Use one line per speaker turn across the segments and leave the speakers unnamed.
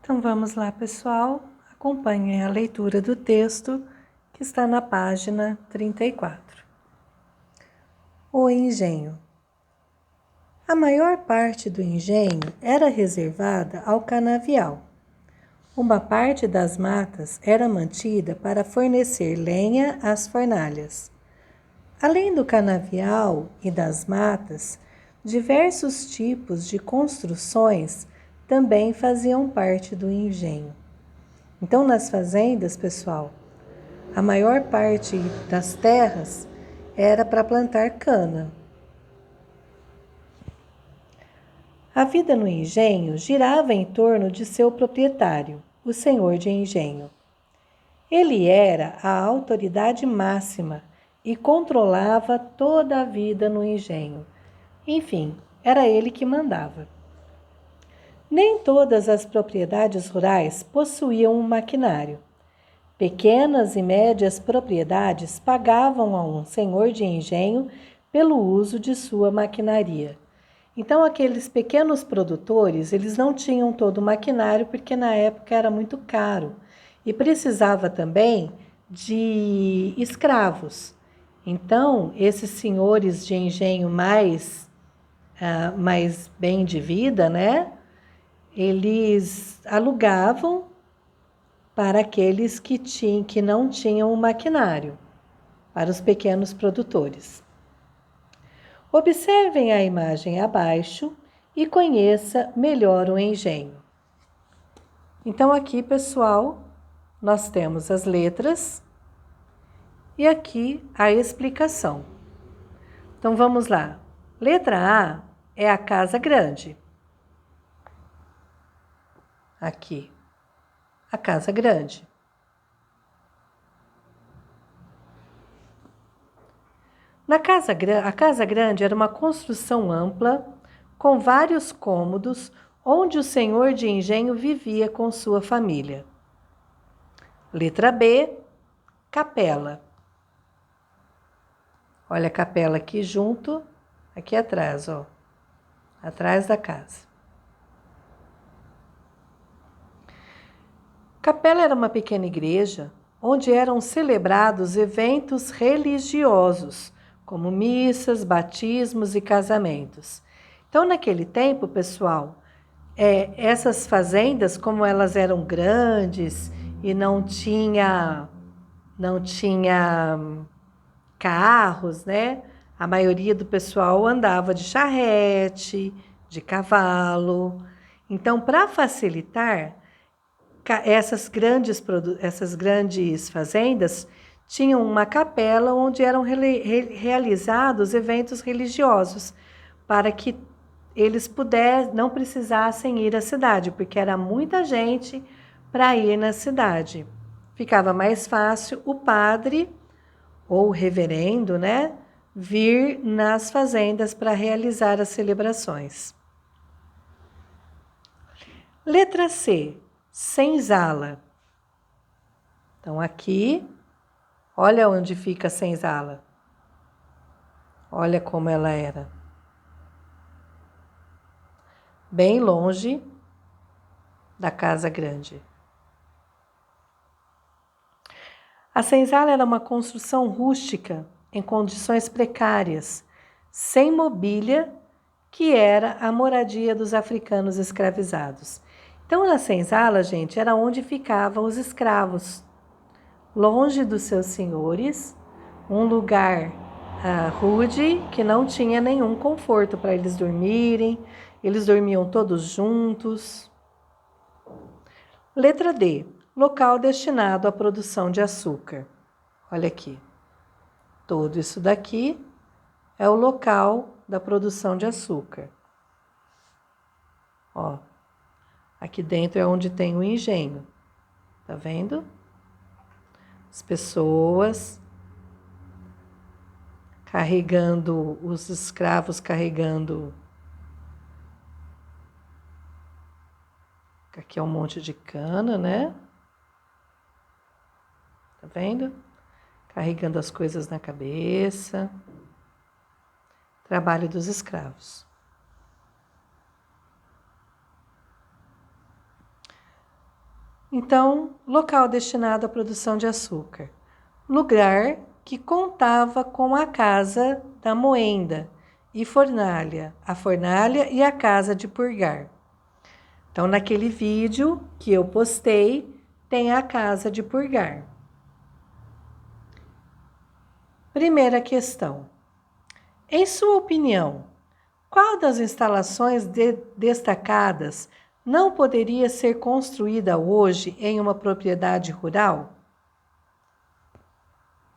Então vamos lá, pessoal, acompanhem a leitura do texto que está na página 34. O engenho. A maior parte do engenho era reservada ao canavial. Uma parte das matas era mantida para fornecer lenha às fornalhas. Além do canavial e das matas, diversos tipos de construções também faziam parte do engenho. Então, nas fazendas, pessoal, a maior parte das terras era para plantar cana. A vida no engenho girava em torno de seu proprietário, o senhor de engenho. Ele era a autoridade máxima e controlava toda a vida no engenho. Enfim, era ele que mandava. Nem todas as propriedades rurais possuíam um maquinário. Pequenas e médias propriedades pagavam a um senhor de engenho pelo uso de sua maquinaria. Então, aqueles pequenos produtores, eles não tinham todo o maquinário porque na época era muito caro e precisava também de escravos. Então, esses senhores de engenho mais bem de vida, né? Eles alugavam para aqueles que não tinham o maquinário, para os pequenos produtores. Observem a imagem abaixo e conheça melhor o engenho. Então, aqui, pessoal, nós temos as letras e aqui a explicação. Então, vamos lá. Letra A é a casa grande. Aqui, a casa grande. A casa grande era uma construção ampla, com vários cômodos, onde o senhor de engenho vivia com sua família. Letra B, capela. Olha a capela aqui junto, aqui atrás, ó, atrás da casa. Capela era uma pequena igreja onde eram celebrados eventos religiosos, como missas, batismos e casamentos. Então, naquele tempo, pessoal, essas fazendas, como elas eram grandes e não tinha carros, né? A maioria do pessoal andava de charrete, de cavalo. Então, para facilitar, essas grandes fazendas tinham uma capela onde eram realizados eventos religiosos para que eles não precisassem ir à cidade, porque era muita gente para ir na cidade. Ficava mais fácil o padre ou o reverendo, né, vir nas fazendas para realizar as celebrações. Letra C, senzala. Então, aqui, olha onde fica a senzala. Olha como ela era. Bem longe da casa grande. A senzala era uma construção rústica, em condições precárias, sem mobília, que era a moradia dos africanos escravizados. Então, na senzala, gente, era onde ficavam os escravos, longe dos seus senhores, um lugar rude que não tinha nenhum conforto para eles dormirem, eles dormiam todos juntos. Letra D, local destinado à produção de açúcar. Olha aqui, tudo isso daqui é o local da produção de açúcar. Ó, aqui dentro é onde tem o engenho, tá vendo? As pessoas carregando, os escravos carregando. Aqui é um monte de cana, né? Tá vendo? Carregando as coisas na cabeça. Trabalho dos escravos. Então, local destinado à produção de açúcar. Lugar que contava com a casa da moenda e fornalha, a fornalha e a casa de purgar. Então, naquele vídeo que eu postei, tem a casa de purgar. Primeira questão. Em sua opinião, qual das instalações destacadas não poderia ser construída hoje em uma propriedade rural?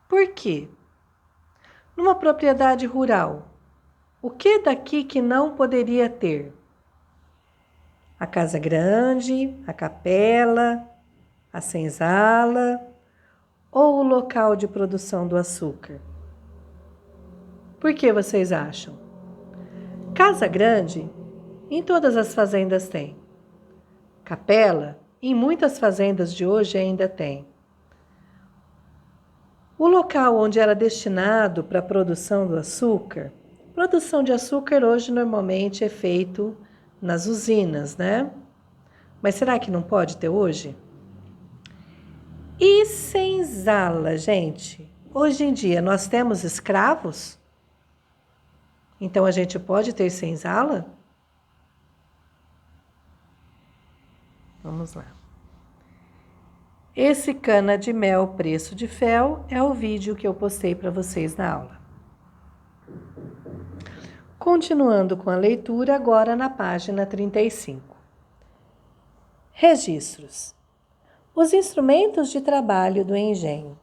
Por quê? Numa propriedade rural, o que daqui que não poderia ter? A casa grande, a capela, a senzala ou o local de produção do açúcar? Por que vocês acham? Casa grande, em todas as fazendas tem. Capela, em muitas fazendas de hoje ainda tem. O local onde era destinado para a produção do açúcar, produção de açúcar hoje normalmente é feito nas usinas, né? Mas será que não pode ter hoje? E senzala, gente? Hoje em dia nós temos escravos? Então a gente pode ter senzala? Vamos lá. Esse cana de mel preço de fel é o vídeo que eu postei para vocês na aula. Continuando com a leitura, agora na página 35. Registros. Os instrumentos de trabalho do engenho.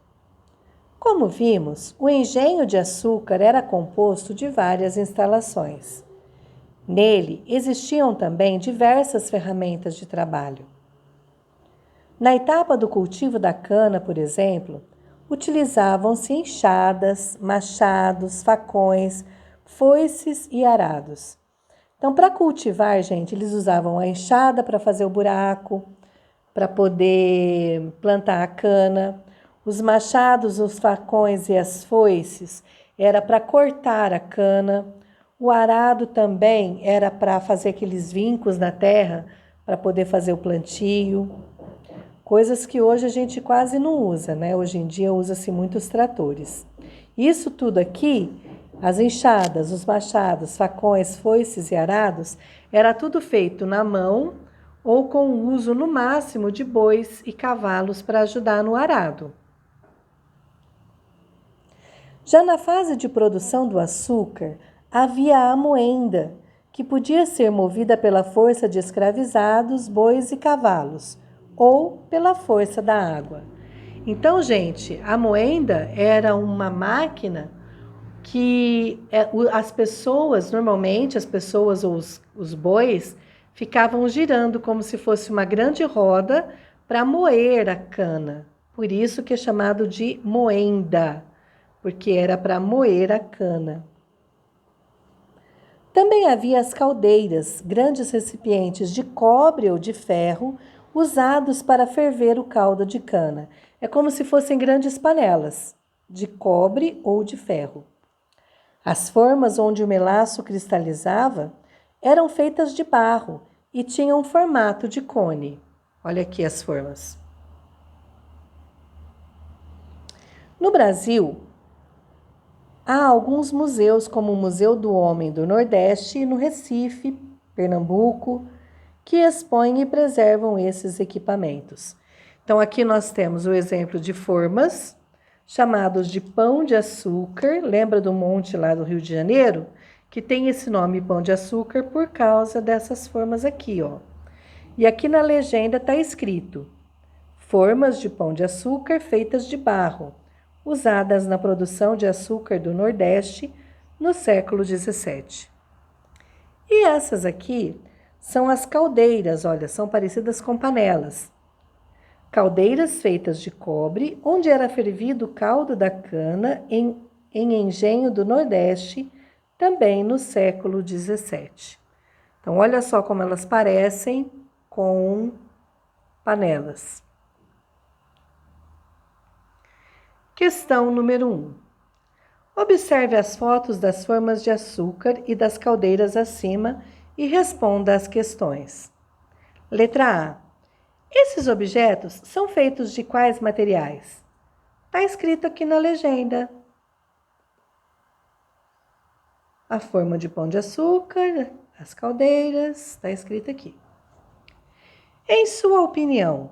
Como vimos, o engenho de açúcar era composto de várias instalações. Nele existiam também diversas ferramentas de trabalho. Na etapa do cultivo da cana, por exemplo, utilizavam-se enxadas, machados, facões, foices e arados. Então, para cultivar, gente, eles usavam a enxada para fazer o buraco, para poder plantar a cana. Os machados, os facões e as foices era para cortar a cana. O arado também era para fazer aqueles vincos na terra, para poder fazer o plantio. Coisas que hoje a gente quase não usa, né? Hoje em dia usa-se muitos tratores. Isso tudo aqui, as enxadas, os machados, facões, foices e arados, era tudo feito na mão ou com o uso no máximo de bois e cavalos para ajudar no arado. Já na fase de produção do açúcar, havia a moenda, que podia ser movida pela força de escravizados, bois e cavalos, ou pela força da água. Então, gente, a moenda era uma máquina que as pessoas, normalmente as pessoas ou os bois, ficavam girando como se fosse uma grande roda para moer a cana. Por isso que é chamado de moenda, porque era para moer a cana. Também havia as caldeiras, grandes recipientes de cobre ou de ferro, usados para ferver o caldo de cana. É como se fossem grandes panelas, de cobre ou de ferro. As formas onde o melaço cristalizava eram feitas de barro e tinham formato de cone. Olha aqui as formas. No Brasil, há alguns museus, como o Museu do Homem do Nordeste, no Recife, Pernambuco, que expõem e preservam esses equipamentos. Então, aqui nós temos o exemplo de formas, chamados de pão de açúcar. Lembra do monte lá do Rio de Janeiro? Que tem esse nome pão de açúcar por causa dessas formas aqui, ó. E aqui na legenda está escrito: formas de pão de açúcar feitas de barro, usadas na produção de açúcar do Nordeste no século XVII. E essas aqui são as caldeiras, olha, são parecidas com panelas. Caldeiras feitas de cobre, onde era fervido o caldo da cana em engenho do Nordeste, também no século XVII. Então, olha só como elas parecem com panelas. Questão número 1. Observe as fotos das formas de açúcar e das caldeiras acima e responda às questões. Letra A. Esses objetos são feitos de quais materiais? Está escrito aqui na legenda. A forma de pão de açúcar, as caldeiras, está escrito aqui. Em sua opinião,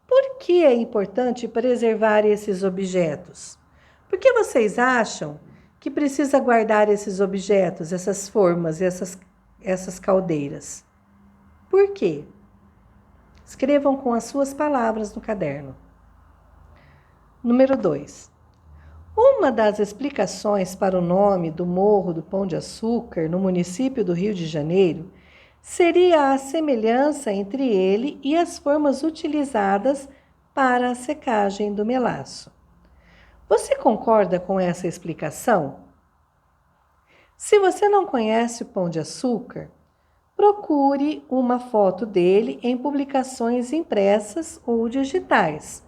por que é importante preservar esses objetos? Por que vocês acham que precisa guardar esses objetos, essas formas, essas caldeiras? Por quê? Escrevam com as suas palavras no caderno. Número 2. Uma das explicações para o nome do Morro do Pão de Açúcar, no município do Rio de Janeiro, seria a semelhança entre ele e as formas utilizadas para a secagem do melaço. Você concorda com essa explicação? Se você não conhece o Pão de Açúcar, procure uma foto dele em publicações impressas ou digitais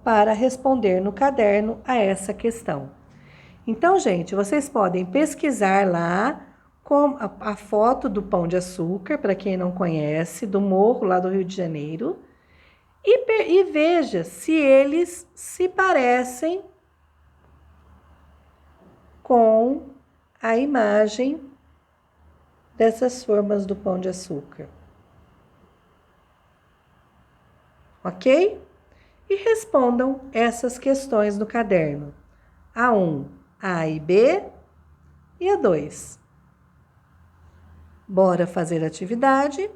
para responder no caderno a essa questão. Então, gente, vocês podem pesquisar lá com a foto do Pão de Açúcar, para quem não conhece, do morro lá do Rio de Janeiro, e veja se eles se parecem com a imagem dessas formas do Pão de Açúcar. Ok? E respondam essas questões no caderno. A 1, A e B, e a 2. Bora fazer a atividade?